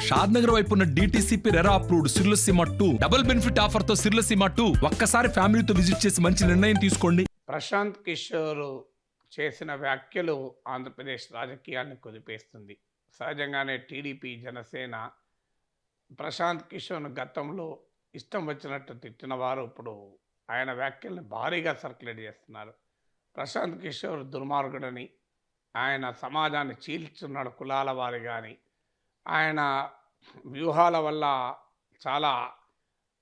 షాద్ నగర్ వైపు ఉన్న DTCP RERA approved సిర్లసీమ 2 double benefit offer తో సిర్లసీమ 2 ఒక్కసారి ఫ్యామిలీతో విజిట్ చేసి మంచి నిర్ణయం తీసుకోండి. ప్రశాంత్ కిషోర్ చేసిన వ్యాఖ్యలు ఆంధ్రప్రదేశ్ రాజకీయాన్ని కుదిపేస్తుంది. సహజంగానే టీడీపీ జనసేన ప్రశాంత్ కిషోర్ను గతంలో ఇష్టం వచ్చినట్టు తిట్టిన వారు ఇప్పుడు ఆయన వ్యాఖ్యల్ని భారీగా సర్క్యులేట్ చేస్తున్నారు. ప్రశాంత్ కిషోర్ దుర్మార్గుడని, ఆయన సమాజాన్ని చీల్చున్నాడు కులాల వారి కానీ, ఆయన వ్యూహాల వల్ల చాలా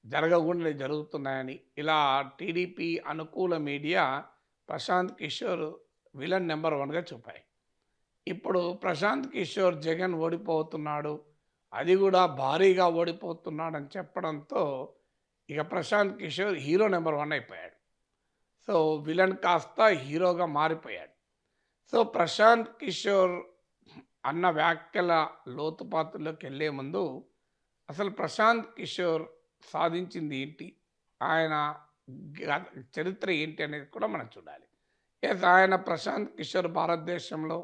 జరగకుండా జరుగుతున్నాయని ఇలా టీడీపీ అనుకూల media Prashant Kishor villain number 1గా చూపాయి. ఇప్పుడు ప్రశాంత్ కిషోర్ జగన్ ఓడిపోతున్నాడు, అది కూడా భారీగా ఓడిపోతున్నాడు అని చెప్పడంతో ఇక ప్రశాంత్ కిషోర్ హీరో నెంబర్ 1 అయిపోయాడు. సో విలన్ కాస్త హీరోగా మారిపోయాడు. సో ప్రశాంత్ కిషోర్ అన్న వ్యాఖ్యల లోతుపాతుల్లోకి వెళ్ళే ముందు అసలు ప్రశాంత్ కిషోర్ సాధించింది ఏంటి, ఆయన చరిత్ర ఏంటి అనేది కూడా మనం చూడాలి. ఆయన ప్రశాంత్ కిషోర్ భారతదేశంలో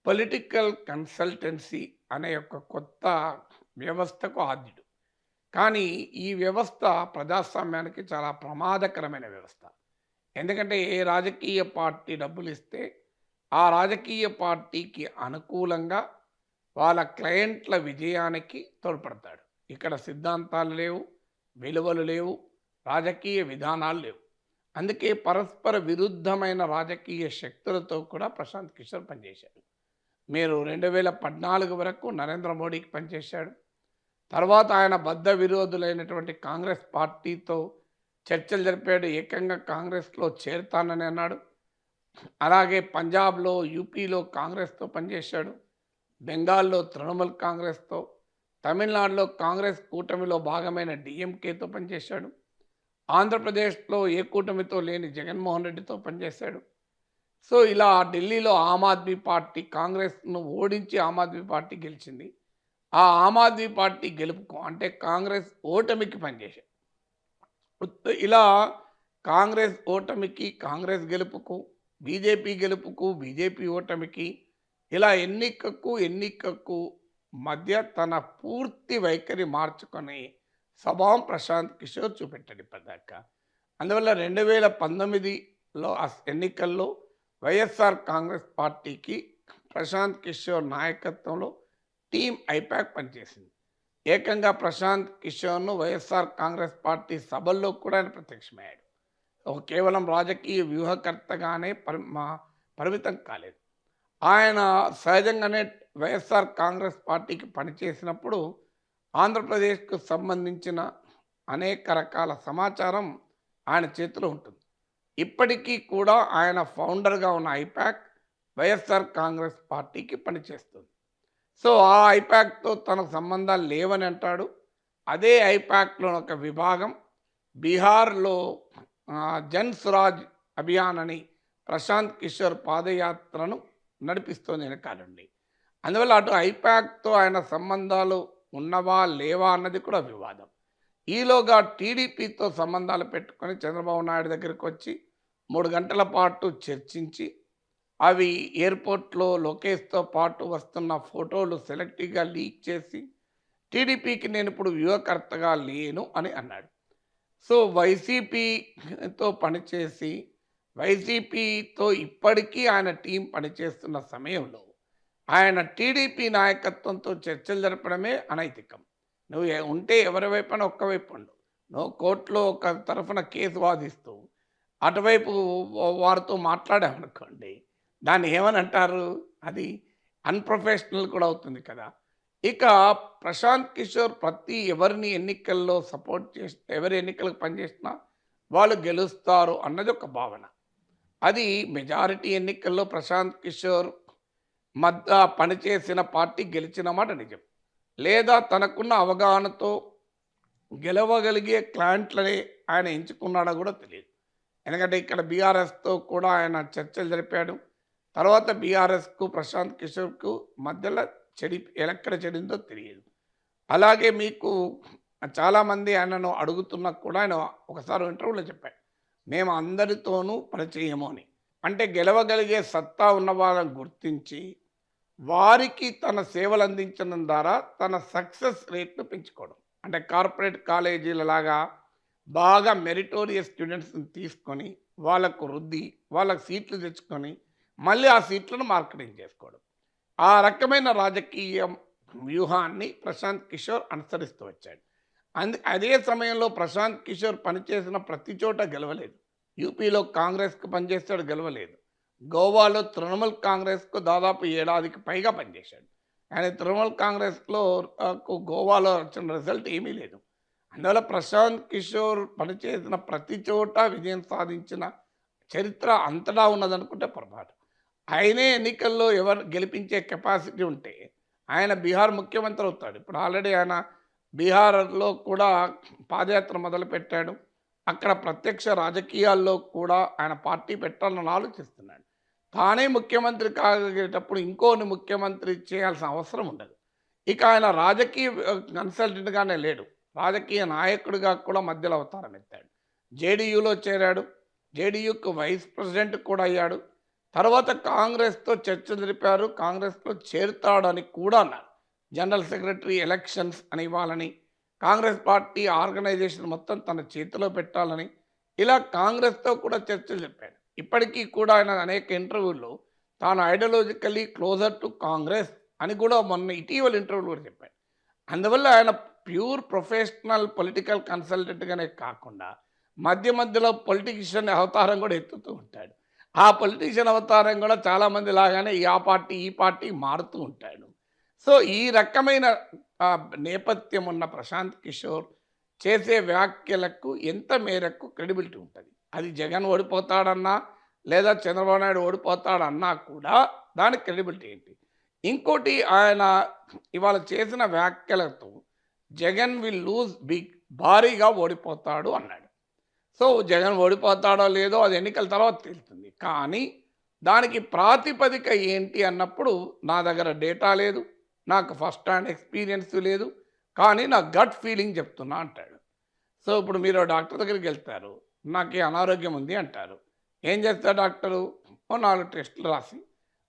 పొలిటికల్ కన్సల్టెన్సీ అనే ఒక కొత్త వ్యవస్థకు ఆద్యుడు. కానీ ఈ వ్యవస్థ ప్రజాస్వామ్యానికి చాలా ప్రమాదకరమైన వ్యవస్థ. ఎందుకంటే ఏ రాజకీయ పార్టీ డబ్బులు ఇస్తే ఆ రాజకీయ పార్టీకి అనుకూలంగా వాళ్ళ క్లయింట్ల విజయానికి తోడ్పడతాడు. ఇక్కడ సిద్ధాంతాలు లేవు, విలువలు లేవు, రాజకీయ విధానాలు లేవు. అందుకే పరస్పర విరుద్ధమైన రాజకీయ శక్తులతో కూడా ప్రశాంత్ కిషోర్ పనిచేశాడు. మీరు 2014 వరకు నరేంద్ర మోడీకి పనిచేశాడు. తర్వాత ఆయన బద్ధ విరోధులైనటువంటి కాంగ్రెస్ పార్టీతో చర్చలు జరిపాడు. ఏకంగా కాంగ్రెస్లో చేరుతానని అన్నాడు. అలాగే పంజాబ్లో, యూపీలో కాంగ్రెస్తో పనిచేశాడు. బెంగాల్లో తృణమూల్ కాంగ్రెస్తో, తమిళనాడులో కాంగ్రెస్ కూటమిలో భాగమైన డిఎంకేతో పనిచేశాడు. ఆంధ్రప్రదేశ్లో ఏ కూటమితో లేని జగన్మోహన్ రెడ్డితో పనిచేశాడు. సో ఇలా ఢిల్లీలో ఆమ్ ఆద్మీ పార్టీ కాంగ్రెస్ను ఓడించి ఆమ్ ఆద్మీ పార్టీ గెలిచింది. ఆ ఆమ్ ఆద్మీ పార్టీ గెలుపుకు అంటే కాంగ్రెస్ ఓటమికి పనిచేశాడు. ఇలా కాంగ్రెస్ ఓటమికి, కాంగ్రెస్ గెలుపుకు, బీజేపీ గెలుపుకు, బీజేపీ ఓటమికి, ఇలా ఎన్నికకు మధ్య తన పూర్తి వైఖరి మార్చుకొని స్వభావం ప్రశాంత్ కిషోర్ చూపెట్టాడు ఇప్పటిదాకా. అందువల్ల 2019లో ఎన్నికల్లో వైఎస్ఆర్ కాంగ్రెస్ పార్టీకి ప్రశాంత్ కిషోర్ నాయకత్వంలో టీం ఐపాక్ పనిచేసింది. ఏకంగా ప్రశాంత్ కిషోర్ను వైఎస్ఆర్ కాంగ్రెస్ పార్టీ సభల్లో కూడా ఆయన ప్రత్యక్షమయ్యాడు. కేవలం రాజకీయ వ్యూహకర్తగానే పరిమితం కాలేదు. ఆయన సహజంగానే వైఎస్ఆర్ కాంగ్రెస్ పార్టీకి పనిచేసినప్పుడు ఆంధ్రప్రదేశ్కు సంబంధించిన అనేక రకాల సమాచారం ఆయన చేతిలో ఉంటుంది. ఇప్పటికీ కూడా ఆయన ఫౌండర్గా ఉన్న ఐపాక్ వైఎస్ఆర్ కాంగ్రెస్ పార్టీకి పనిచేస్తుంది. సో ఆ ఐపాక్తో తనకు సంబంధాలు లేవని అంటాడు. అదే ఐపాక్లో ఒక విభాగం బీహార్లో జన్ స్వరాజ్ అభియాన్ అని ప్రశాంత్ కిషోర్ పాదయాత్రను నడిపిస్తోంది వెనకాలండి. అందువల్ల అటు ఐపాక్తో ఆయన సంబంధాలు ఉన్నవా లేవా అన్నది కూడా వివాదం. ఈలోగా టీడీపీతో సంబంధాలు పెట్టుకొని చంద్రబాబు నాయుడు దగ్గరికి వచ్చి 3 గంటల పాటు చర్చించి అవి ఎయిర్పోర్ట్లో లోకేష్తో పాటు వస్తున్న ఫోటోలు సెలెక్టివ్గా లీక్ చేసి టీడీపీకి నేను ఇప్పుడు వ్యూహకర్తగా లేను అని అన్నాడు. సో వైసీపీతో పనిచేసి వైసీపీతో ఇప్పటికీ ఆయన టీం పనిచేస్తున్న సమయంలో ఆయన టీడీపీ నాయకత్వంతో చర్చలు జరపడమే అనైతికం. నువ్వు ఉంటే ఎవరి వైపున ఒక్కవైపు ఉండు. నువ్వు కోర్టులో ఒక తరఫున కేసు వాదిస్తూ అటువైపు వారితో మాట్లాడామనుకోండి, దాన్ని ఏమని అంటారు, అది అన్ప్రొఫెషనల్ కూడా అవుతుంది కదా. ఇక ప్రశాంత్ కిషోర్ ఎవరిని ఎన్నికల్లో సపోర్ట్ చేసి ఎవరి ఎన్నికలకు పనిచేసినా వాళ్ళు గెలుస్తారు అన్నది ఒక భావన. అది మెజారిటీ ఎన్నికల్లో ప్రశాంత్ కిషోర్ మధ్య పనిచేసిన పార్టీ గెలిచిన మాట నిజం. లేదా తనకున్న అవగాహనతో గెలవగలిగే క్లయింట్లని ఆయన ఎంచుకున్నాడో కూడా తెలియదు. ఎందుకంటే ఇక్కడ బీఆర్ఎస్తో కూడా ఆయన చర్చలు జరిపాడు. తర్వాత బీఆర్ఎస్కు ప్రశాంత్ కిషోర్కు మధ్యలో ఎక్కడ చెడిందో తెలియదు. అలాగే మీకు చాలామంది ఆయనను అడుగుతున్నా కూడా ఆయన ఒకసారి ఇంటర్వ్యూలో చెప్పాడు, మేము అందరితోనూ పనిచేయము అని. అంటే గెలవగలిగే సత్తా ఉన్న వాళ్ళని గుర్తించి వారికి తన సేవలు అందించడం ద్వారా తన సక్సెస్ రేట్‌ను పెంచుకోవడం. అంటే కార్పొరేట్ కాలేజీలలాగా బాగా మెరిటోరియస్ స్టూడెంట్స్‌ని తీసుకొని, వాళ్ళకు రుద్ది, వాళ్ళకి సీట్లు తెచ్చుకొని, మళ్ళీ ఆ సీట్లను మార్కెటింగ్ చేసుకోవడం. ఆ రకమైన రాజకీయ వ్యూహాన్ని ప్రశాంత్ కిషోర్ అనుసరిస్తూ వచ్చాడు. అదే సమయంలో ప్రశాంత్ కిషోర్ పనిచేసిన ప్రతి చోట గెలవలేదు. యూపీలో కాంగ్రెస్‌కి పనిచేసాడు, గెలవలేదు. గోవాలో తృణమూల్ కాంగ్రెస్‌కు దాదాపు ఏడాదికి పైగా పనిచేశాడు. కానీ తృణమూల్ కాంగ్రెస్‌లో గోవాలో వచ్చిన రిజల్ట్ ఏమీ లేదు. అందువల్ల ప్రశాంత్ కిషోర్ పనిచేసిన ప్రతి చోట విజయం సాధించిన చరిత్ర అంతటా ఉన్నదనుకుంటే పొరపాటు. ఆయనే ఎన్నికల్లో ఎవరు గెలిపించే కెపాసిటీ ఉంటే ఆయన బీహార్ ముఖ్యమంత్రి అవుతాడు. ఇప్పుడు ఆల్రెడీ ఆయన బీహార్‌లో కూడా పాదయాత్ర మొదలుపెట్టాడు. అక్కడ ప్రత్యక్ష రాజకీయాల్లో కూడా ఆయన పార్టీ పెట్టాలని ఆలోచిస్తున్నాడు. తానే ముఖ్యమంత్రి కాగలిగేటప్పుడు ఇంకోని ముఖ్యమంత్రి చేయాల్సిన అవసరం ఉండదు. ఇక ఆయన రాజకీయ కన్సల్టెంట్‌గానే లేడు. రాజకీయ నాయకుడిగా కూడా మధ్యలో అవతారం ఎత్తాడు. జేడీయూలో చేరాడు. జేడీయూకి వైస్ ప్రెసిడెంట్ కూడా అయ్యాడు. తర్వాత కాంగ్రెస్‌తో చర్చ జరిపారు. కాంగ్రెస్‌లో చేరుతాడని కూడా అన్నారు. జనరల్ సెక్రటరీ ఎలక్షన్స్ అని ఇవ్వాలని, కాంగ్రెస్ పార్టీ ఆర్గనైజేషన్ మొత్తం తన చేతిలో పెట్టాలని, ఇలా కాంగ్రెస్‌తో కూడా చర్చలు జరిపాడు. ఇప్పటికీ కూడా ఆయన అనేక ఇంటర్వ్యూల్లో తాను ఐడియాలజికల్లీ క్లోజర్ టు కాంగ్రెస్ అని కూడా మొన్న ఇటీవల ఇంటర్వ్యూలో కూడా చెప్పాడు. అందువల్ల ఆయన ప్యూర్ ప్రొఫెషనల్ పొలిటికల్ కన్సల్టెంట్‌గానే కాకుండా మధ్య మధ్యలో పొలిటీషియన్ అవతారం కూడా ఎత్తుతూ ఉంటాడు. ఆ పొలిటీషియన్ అవతారం కూడా చాలామంది లాగానే ఆ పార్టీ, ఈ పార్టీ మారుతూ ఉంటాడు. సో, ఈ రకమైన నేపథ్యం ఉన్న ప్రశాంత్ కిషోర్ చేసే వ్యాఖ్యలకు ఎంత మేరకు క్రెడిబిలిటీ ఉంటుంది. అది జగన్ ఓడిపోతాడన్నా, లేదా చంద్రబాబు నాయుడు ఓడిపోతాడన్నా కూడా దానికి క్రెడిబిలిటీ ఏంటి? ఇంకోటి ఆయన ఇవాళ చేసిన వ్యాఖ్యలతో జగన్ విల్ లూజ్ బిగ్, భారీగా ఓడిపోతాడు అన్నాడు. సో, జగన్ ఓడిపోతాడో లేదో అది ఎన్నికల తర్వాత తేలుతుంది. కానీ దానికి ప్రాతిపదిక ఏంటి అన్నప్పుడు నా దగ్గర డేటా లేదు, నాకు ఫస్ట్ హ్యాండ్ ఎక్స్పీరియన్స్ లేదు, కానీ నా గట్ ఫీలింగ్ చెప్తున్నా అంటాడు. సో, ఇప్పుడు మీరు డాక్టర్ దగ్గరికి వెళ్తారు, నాకు ఈ అనారోగ్యం ఉంది అంటారు. ఏం చేస్తారు డాక్టరు? ఓ 4 టెస్టులు రాసి,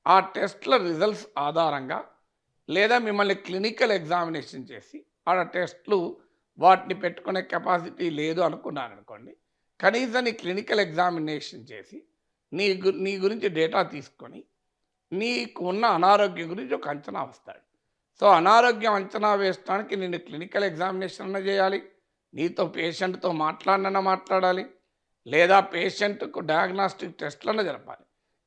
ఆ టెస్ట్ల రిజల్ట్స్ ఆధారంగా లేదా మిమ్మల్ని క్లినికల్ ఎగ్జామినేషన్ చేసి, ఆడ టెస్ట్లు వాటిని పెట్టుకునే కెపాసిటీ లేదు అనుకున్నారనుకోండి, కనీసం నీ క్లినికల్ ఎగ్జామినేషన్ చేసి నీ గురించి డేటా తీసుకొని నీకు ఉన్న అనారోగ్యం గురించి ఒక అంచనా వస్తాడు. సో, అనారోగ్యం అంచనా వేయడానికి నిన్ను క్లినికల్ ఎగ్జామినేషన్ అన్న చేయాలి, నీతో పేషెంట్తో మాట్లాడాలి, లేదా పేషెంట్కు డయాగ్నాస్టిక్ టెస్ట్లన్న జరపాలి.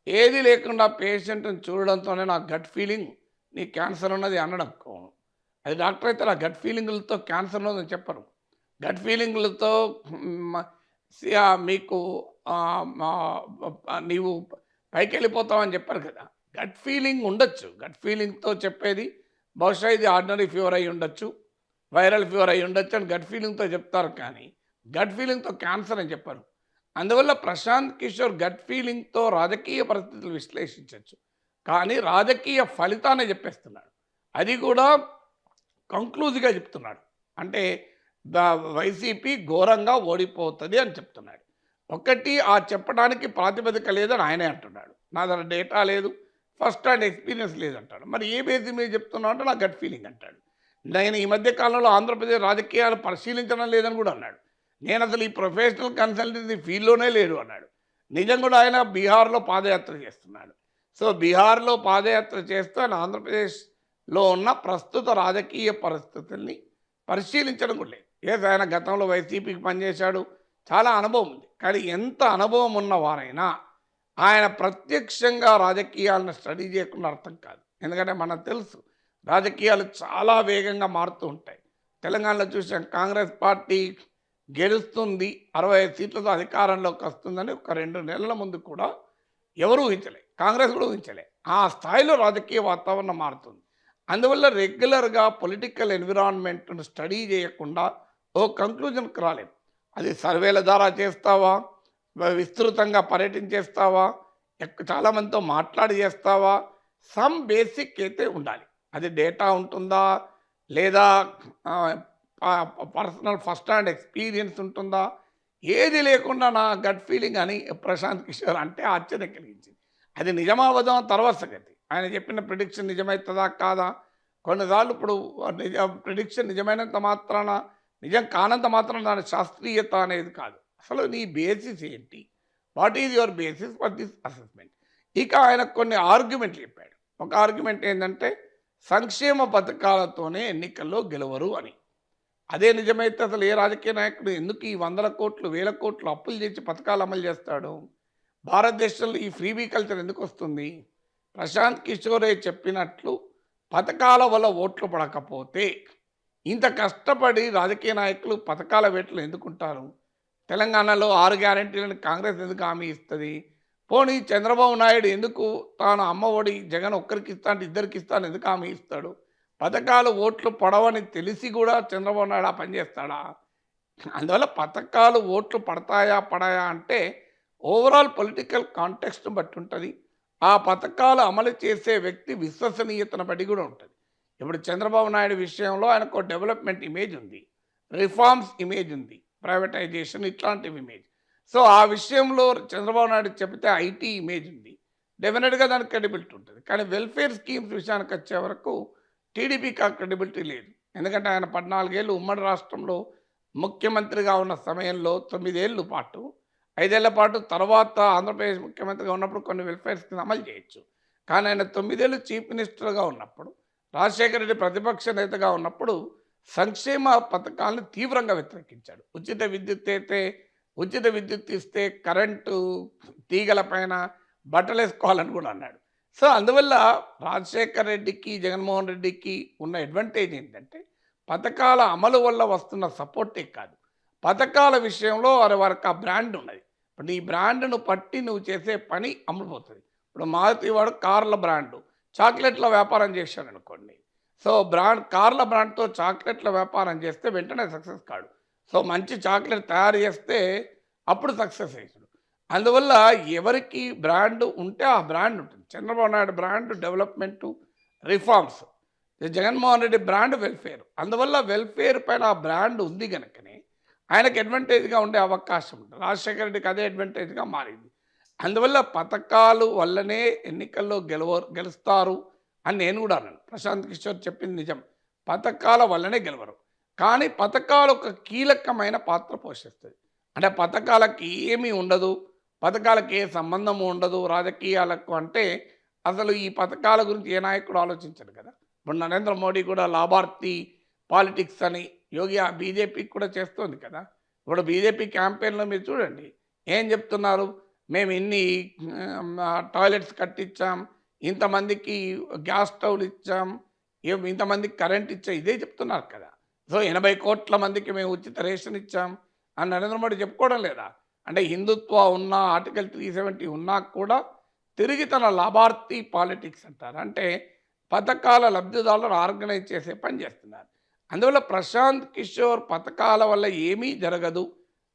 ఏది లేకుండా పేషెంట్ని చూడడంతోనే నాకు గట్ ఫీలింగ్ నీ క్యాన్సర్ ఉన్నది అనడం, అది డాక్టర్ అయితే నా గట్ ఫీలింగులతో క్యాన్సర్ ఉన్నదని చెప్పరు. గట్ ఫీలింగులతో మీకు నీవు పైకి వెళ్ళిపోతావని చెప్పారు కదా. గట్ ఫీలింగ్ ఉండొచ్చు. గట్ ఫీలింగ్తో చెప్పేది బహుశా ఇది ఆర్డినరీ ఫీవర్ అయి ఉండొచ్చు, వైరల్ ఫీవర్ అయి ఉండొచ్చు అని గట్ ఫీలింగ్తో చెప్తారు. కానీ గట్ ఫీలింగ్తో క్యాన్సర్ అని చెప్పరు. అందువల్ల ప్రశాంత్ కిషోర్ గట్ ఫీలింగ్తో రాజకీయ పరిస్థితులు విశ్లేషించవచ్చు, కానీ రాజకీయ ఫలితాన్ని చెప్పేస్తున్నాడు. అది కూడా కంక్లూజివ్గా చెప్తున్నాడు. అంటే వైసీపీ ఘోరంగా ఓడిపోతుంది అని చెప్తున్నాడు. ఒకటి ఆ చెప్పడానికి ప్రాతిపదిక లేదని ఆయనే అంటున్నాడు. నా దగ్గర డేటా లేదు, ఫస్ట్ హ్యాండ్ ఎక్స్పీరియన్స్ లేదంటాడు. మరి ఏ బేసిస్ మీద చెప్తున్నావు అంటే నా గట్ ఫీలింగ్ అంటాడు. నేను ఈ మధ్య కాలంలో ఆంధ్రప్రదేశ్ రాజకీయాలు పరిశీలించడం లేదని కూడా అన్నాడు. నేను అసలు ఈ ప్రొఫెషనల్ కన్సల్టెన్సీ ఫీల్డ్లోనే లేడు అన్నాడు. నిజం కూడా ఆయన బీహార్లో పాదయాత్ర చేస్తున్నాడు. సో, బీహార్లో పాదయాత్ర చేస్తూ ఆయన ఆంధ్రప్రదేశ్లో ఉన్న ప్రస్తుత రాజకీయ పరిస్థితుల్ని పరిశీలించడం కూడా లేదు. ఆయన గతంలో వైసీపీకి పనిచేశాడు, చాలా అనుభవం ఉంది. కానీ ఎంత అనుభవం ఉన్న వారైనా ఆయన ప్రత్యక్షంగా రాజకీయాలను స్టడీ చేయకుండా అర్థం కాదు. ఎందుకంటే మనకు తెలుసు రాజకీయాలు చాలా వేగంగా మారుతూ ఉంటాయి. తెలంగాణలో చూసాం, కాంగ్రెస్ పార్టీ గెలుస్తుంది, 65 సీట్లతో అధికారంలోకి వస్తుందని ఒక 2 నెలల ముందు కూడా ఎవరు ఊహించలే, కాంగ్రెస్ కూడా ఊహించలే. ఆ స్థాయిలో రాజకీయ వాతావరణం మారుతుంది. అందువల్ల రెగ్యులర్గా పొలిటికల్ ఎన్విరాన్మెంట్ను స్టడీ చేయకుండా ఓ కంక్లూజన్కి రాలేదు. అది సర్వేల ద్వారా చేస్తావా, విస్తృతంగా పర్యటించేస్తావా, చాలామందితో మాట్లాడి చేస్తావా, సమ్ బేసిక్ అయితే ఉండాలి. అది డేటా ఉంటుందా, లేదా పర్సనల్ ఫస్ట్ హ్యాండ్ ఎక్స్పీరియన్స్ ఉంటుందా, ఏది లేకుండా నా గట్ ఫీలింగ్ అని ప్రశాంత్ కిషోర్ అంటే ఆశ్చర్యం కలిగించింది. అది నిజమావదం తర్వాత సంగతి. ఆయన చెప్పిన ప్రిడిక్షన్ నిజమవుతుందా కాదా? కొన్నిసార్లు ఇప్పుడు ప్రిడిక్షన్ నిజమైనంత మాత్రాన, నిజం కానంత మాత్రాన దాని శాస్త్రీయత అనేది కాదు. అసలు నీ బేసిస్ ఏంటి? What is your basis for this assessment? ఇక ఆయన కొన్ని ఆర్గ్యుమెంట్లు చెప్పాడు. ఒక ఆర్గ్యుమెంట్ ఏంటంటే సంక్షేమ పథకాలతోనే ఎన్నికల్లో గెలవరు అని. అదే నిజమైతే అసలు ఏ రాజకీయ నాయకుడు ఎందుకు ఈ వందల కోట్లు, వేల కోట్లు అప్పులు చేసి పథకాలు అమలు చేస్తాడు? భారతదేశంలో ఈ ఫ్రీబీ కల్చర్ ఎందుకు వస్తుంది? ప్రశాంత్ కిషోరే చెప్పినట్లు పథకాల వల్ల ఓట్లు పడకపోతే ఇంత కష్టపడి రాజకీయ నాయకులు పథకాల వేటలు ఎందుకుంటారు? తెలంగాణలో 6 గ్యారెంటీలను కాంగ్రెస్ ఎందుకు హామీ ఇస్తుంది? పోనీ చంద్రబాబు నాయుడు ఎందుకు తాను అమ్మ ఒడి జగన్ ఒక్కరికి ఇస్తా అంటే ఇద్దరికి ఇస్తాను ఎందుకు హామీ ఇస్తాడు? పథకాలు ఓట్లు పడవని తెలిసి కూడా చంద్రబాబు నాయుడు ఆ పని చేస్తాడా? అందువల్ల పథకాలు ఓట్లు పడతాయా పడాయా అంటే ఓవరాల్ పొలిటికల్ కాంటెక్స్ట్ని బట్టి ఉంటుంది. ఆ పథకాలు అమలు చేసే వ్యక్తి విశ్వసనీయతను బట్టి కూడా ఉంటుంది. ఇప్పుడు చంద్రబాబు నాయుడు విషయంలో ఆయనకు డెవలప్మెంట్ ఇమేజ్ ఉంది, రిఫార్మ్స్ ఇమేజ్ ఉంది, ప్రైవేటైజేషన్ ఇట్లాంటివి ఇమేజ్. సో ఆ విషయంలో చంద్రబాబు నాయుడు చెబితే ఐటీ ఇమేజ్ ఉంది, డెఫినెట్గా దానికి క్రెడిబిలిటీ ఉంటుంది. కానీ వెల్ఫేర్ స్కీమ్స్ విషయానికి వచ్చే వరకు టీడీపీకి ఆ క్రెడిబిలిటీ లేదు. ఎందుకంటే ఆయన 14 ఏళ్ళు ఉమ్మడి రాష్ట్రంలో ముఖ్యమంత్రిగా ఉన్న సమయంలో 9 ఏళ్ళ పాటు, 5 ఏళ్ల పాటు తర్వాత ఆంధ్రప్రదేశ్ ముఖ్యమంత్రిగా ఉన్నప్పుడు కొన్ని వెల్ఫేర్ స్కీమ్స్ అమలు చేయొచ్చు. కానీ ఆయన 9 ఏళ్ళు చీఫ్ మినిస్టర్గా ఉన్నప్పుడు, రాజశేఖర రెడ్డి ప్రతిపక్ష నేతగా ఉన్నప్పుడు సంక్షేమ పథకాలను తీవ్రంగా వ్యతిరేకించాడు. ఉచిత విద్యుత్ అయితే ఉచిత విద్యుత్ ఇస్తే కరెంటు తీగలపైన బట్టలు వేసుకోవాలని కూడా అన్నాడు. సో అందువల్ల రాజశేఖర రెడ్డికి, జగన్మోహన్ రెడ్డికి ఉన్న అడ్వాంటేజ్ ఏంటంటే పథకాల అమలు వల్ల వస్తున్న సపోర్టే కాదు, పథకాల విషయంలో వారికి ఆ బ్రాండ్ ఉన్నది. ఇప్పుడు ఈ బ్రాండ్ను పట్టి నువ్వు చేసే పని అమ్ముడుపోతుంది. ఇప్పుడు మారుతి వాడు కార్ల బ్రాండు, చాక్లెట్ల వ్యాపారం చేశాడు అనుకోండి. సో కార్ల బ్రాండ్తో చాక్లెట్ల వ్యాపారం చేస్తే వెంటనే సక్సెస్ కాడు. సో మంచి చాక్లెట్ తయారు చేస్తే అప్పుడు సక్సెస్ అయ్యాడు. అందువల్ల ఎవరికి బ్రాండ్ ఉంటే ఆ బ్రాండ్ ఉంటుంది. Chandrababu Naidu brand development, reforms. Jaganmohan Reddy brand welfare. అందువల్ల వెల్ఫేర్ పైన ఆ బ్రాండ్ ఉంది కనుకనే ఆయనకు అడ్వాంటేజ్గా ఉండే అవకాశం ఉంటుంది. రాజశేఖర రెడ్డికి అదే అడ్వాంటేజ్గా మారింది. అందువల్ల పథకాలు వల్లనే ఎన్నికల్లో గెలుస్తారు అని నేను కూడా అన్నాను. ప్రశాంత్ కిషోర్ చెప్పింది నిజం, పథకాల వల్లనే గెలవరు. కానీ పథకాలు ఒక కీలకమైన పాత్ర పోషిస్తుంది. అంటే పథకాలకి ఏమీ ఉండదు, పథకాలకు ఏ సంబంధము ఉండదు రాజకీయాలకు అంటే అసలు ఈ పథకాల గురించి ఏ నాయకుడు ఆలోచించడు కదా. ఇప్పుడు నరేంద్ర మోడీ కూడా లాభార్థి పాలిటిక్స్ అని బీజేపీకి కూడా చేస్తుంది కదా. ఇప్పుడు బీజేపీ క్యాంపెయిన్లో మీరు చూడండి ఏం చెప్తున్నారు, మేము ఇన్ని టాయిలెట్స్ కట్టించాం, ఇంతమందికి గ్యాస్ స్టవ్లు ఇచ్చాం, ఇంతమందికి కరెంట్ ఇచ్చాం, ఇదే చెప్తున్నారు కదా. సో 80 కోట్ల మందికి మేము ఉచిత రేషన్ ఇచ్చాం అని నరేంద్ర మోడీ చెప్పుకోవడం లేదా? అంటే హిందుత్వ ఉన్న ఆర్టికల్ 370 ఉన్నా కూడా తిరిగి తన లాభార్థి పాలిటిక్స్ అంటారు. అంటే పథకాల లబ్ధిదారులను ఆర్గనైజ్ చేసే పని చేస్తున్నారు. అందువల్ల ప్రశాంత్ కిషోర్ పథకాల వల్ల ఏమీ జరగదు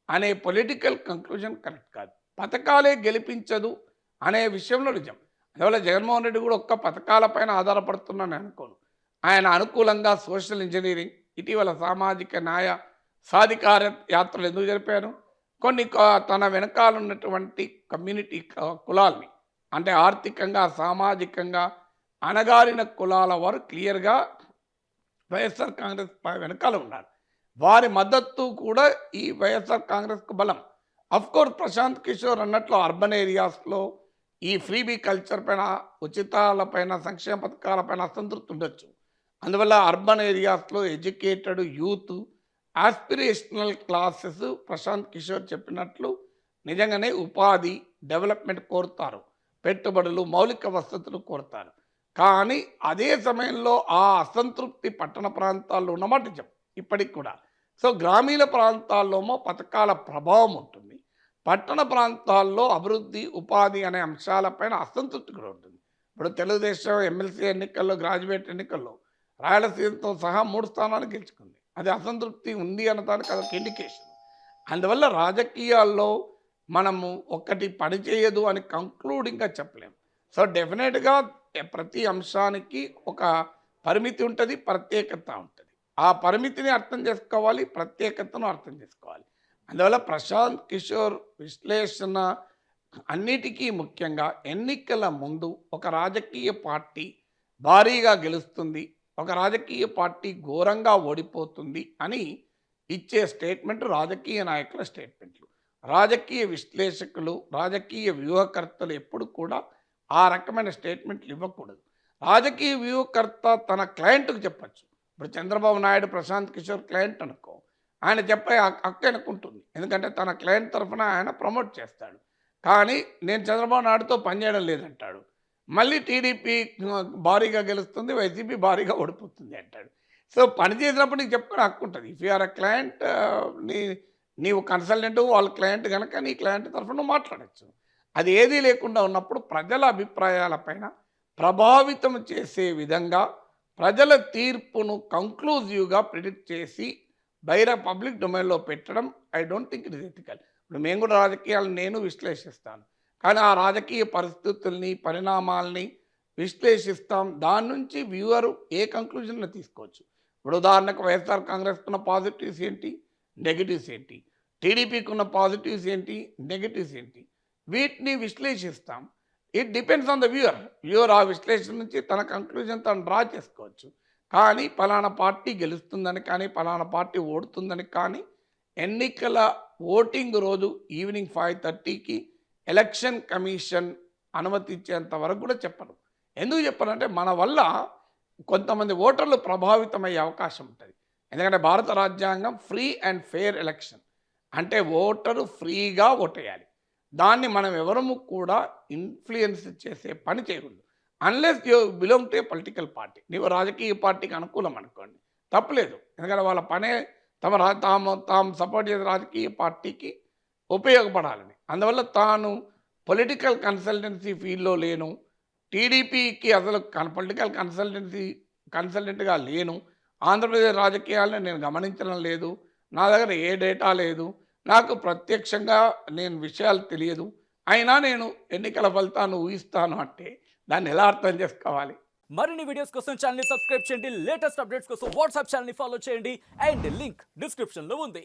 అనే పొలిటికల్ కంక్లూజన్ కరెక్ట్ కాదు. పథకాలే గెలిపించదు అనే విషయంలో నిజం. అందువల్ల జగన్మోహన్ రెడ్డి కూడా ఒక్క పథకాలపైన ఆధారపడుతున్నాను అనుకోను. ఆయన అనుకూలంగా సోషల్ ఇంజనీరింగ్, ఇటీవల సామాజిక న్యాయ సాధికార యాత్రలు ఎందుకు జరిపారు? కొన్ని తన వెనకాల ఉన్నటువంటి కమ్యూనిటీ కులాల్ని, అంటే ఆర్థికంగా, సామాజికంగా అణగారిన కులాల వారు క్లియర్గా వైఎస్ఆర్ కాంగ్రెస్ వెనకాల ఉన్నారు. వారి మద్దతు కూడా ఈ వైఎస్ఆర్ కాంగ్రెస్కు బలం. అఫ్కోర్స్ ప్రశాంత్ కిషోర్ అన్నట్లు అర్బన్ ఏరియాస్లో ఈ ఫ్రీబీ కల్చర్ పైన, ఉచితాలపైన, సంక్షేమ పథకాలపైన అసంతృప్తి ఉండొచ్చు. అందువల్ల అర్బన్ ఏరియాస్లో educated youth, aspirational classes Prashant Kishor చెప్పినట్లు నిజంగానే ఉపాధి, డెవలప్మెంట్ కోరుతారు, పెట్టుబడులు, మౌలిక వసతులు కోరుతారు. కానీ అదే సమయంలో ఆ అసంతృప్తి పట్టణ ప్రాంతాల్లో ఉన్నమాట నిజం ఇప్పటికి కూడా. సో గ్రామీణ ప్రాంతాల్లోమో పథకాల ప్రభావం ఉంటుంది, పట్టణ ప్రాంతాల్లో అభివృద్ధి, ఉపాధి అనే అంశాలపైన అసంతృప్తి కూడా ఉంటుంది. ఇప్పుడు తెలుగుదేశం ఎమ్మెల్సీ ఎన్నికల్లో, గ్రాడ్యుయేట్ ఎన్నికల్లో రాయలసీమతో సహా 3 స్థానాలు గెలుచుకుంది. అది అసంతృప్తి ఉంది అన్నదానికి అదొక ఇండికేషన్. అందువల్ల రాజకీయాల్లో మనము ఒకటి పనిచేయదు అని కంక్లూడింగ్గా చెప్పలేము. సో డెఫినెట్గా ప్రతి అంశానికి ఒక పరిమితి ఉంటుంది, ప్రత్యేకత ఉంటుంది. ఆ పరిమితిని అర్థం చేసుకోవాలి, ప్రత్యేకతను అర్థం చేసుకోవాలి. అందువల్ల ప్రశాంత్ కిషోర్ విశ్లేషణ అన్నిటికీ ముఖ్యంగా ఎన్నికల ముందు ఒక రాజకీయ పార్టీ భారీగా గెలుస్తుంది, ఒక రాజకీయ పార్టీ ఘోరంగా ఓడిపోతుంది అని ఇచ్చే స్టేట్మెంట్ రాజకీయ నాయకుల స్టేట్మెంట్లు. రాజకీయ విశ్లేషకులు, రాజకీయ వ్యూహకర్తలు ఎప్పుడు కూడా ఆ రకమైన స్టేట్మెంట్లు ఇవ్వకూడదు. రాజకీయ వ్యూహకర్త తన క్లయింట్కి చెప్పచ్చు. ఇప్పుడు చంద్రబాబు నాయుడు ప్రశాంత్ కిషోర్ క్లయింట్ అనుకో, ఆయన చెప్పే హక్కు ఆయనకుంటుంది. ఎందుకంటే తన క్లయింట్ తరఫున ఆయన ప్రమోట్ చేస్తాడు. కానీ నేను చంద్రబాబు నాయుడుతో పనిచేయడం లేదంటాడు. మళ్ళీ టీడీపీ భారీగా గెలుస్తుంది, వైసీపీ భారీగా ఓడిపోతుంది అంటాడు. సో పని చేసినప్పుడు నీకు చెప్పుకునే హక్కు ఉంటుంది. ఇఫ్ యూఆర్ అ క్లయింట్, నీవు కన్సల్టెంట్, వాళ్ళ క్లయింట్ కనుక నీ క్లయింట్ తరఫున నువ్వు మాట్లాడచ్చు. అది ఏదీ లేకుండా ఉన్నప్పుడు ప్రజల అభిప్రాయాలపైన ప్రభావితం చేసే విధంగా ప్రజల తీర్పును కంక్లూజివ్గా ప్రిడిక్ట్ చేసి పబ్లిక్ డొమైన్లో పెట్టడం I don't think it is ethical. ఇప్పుడు మేము కూడా రాజకీయాలను నేను విశ్లేషిస్తాను, కానీ ఆ రాజకీయ పరిస్థితుల్ని, పరిణామాల్ని విశ్లేషిస్తాం. దాని నుంచి వ్యూవరు ఏ కంక్లూజన్లో తీసుకోవచ్చు. ఇప్పుడు ఉదాహరణకు వైఎస్ఆర్ కాంగ్రెస్కి ఉన్న పాజిటివ్స్ ఏంటి, నెగిటివ్స్ ఏంటి, టీడీపీకి ఉన్న పాజిటివ్స్ ఏంటి, నెగిటివ్స్ ఏంటి, వీటిని విశ్లేషిస్తాం. It depends on the viewer ఆ విశ్లేషణ నుంచి తన కంక్లూజన్ తను డ్రా చేసుకోవచ్చు. కానీ పలానా పార్టీ గెలుస్తుందని కానీ, పలానా పార్టీ ఓడుతుందని కానీ ఎన్నికల ఓటింగ్ రోజు ఈవినింగ్ 5:30కి ఎలక్షన్ కమిషన్ అనుమతించేంత వరకు కూడా చెప్పరు. ఎందుకు చెప్పరంటే మన వల్ల కొంతమంది ఓటర్లు ప్రభావితమయ్యే అవకాశం ఉంటుంది. ఎందుకంటే భారత రాజ్యాంగం ఫ్రీ అండ్ ఫెయిర్ ఎలక్షన్ అంటే ఓటరు ఫ్రీగా ఓటేయాలి. దాన్ని మనం ఎవరము కూడా ఇన్ఫ్లుయెన్స్ చేసే పని చేయకూడదు. Unless you belong to A political party. నీవు రాజకీయ పార్టీకి అనుకూలం అనుకోండి, తప్పలేదు. ఎందుకంటే వాళ్ళ పనే తాము సపోర్ట్ చేసే రాజకీయ పార్టీకి ఉపయోగపడాలని. అందువల్ల తాను పొలిటికల్ కన్సల్టెన్సీ ఫీల్డ్లో లేను, టీడీపీకి అసలు పొలిటికల్ కన్సల్టెంట్గా లేను, ఆంధ్రప్రదేశ్ రాజకీయాలను నేను గమనించడం లేదు, నా దగ్గర ఏ డేటా లేదు, నాకు ప్రత్యక్షంగా నేను విషయాలు తెలియదు, అయినా నేను ఎన్నికల ఫలితాన్ని ఊహిస్తాను అంటే దాన్ని ఎలా అర్థం చేసుకోవాలి? మరిన్ని వీడియోస్ కోసం ఛానల్ ని సబ్స్క్రైబ్ చేయండి, లేటెస్ట్ అప్డేట్స్ కోసం వాట్సాప్ ఛానల్ ని ఫాలో చేయండి అండ్ లింక్ డిస్క్రిప్షన్ లో ఉంది.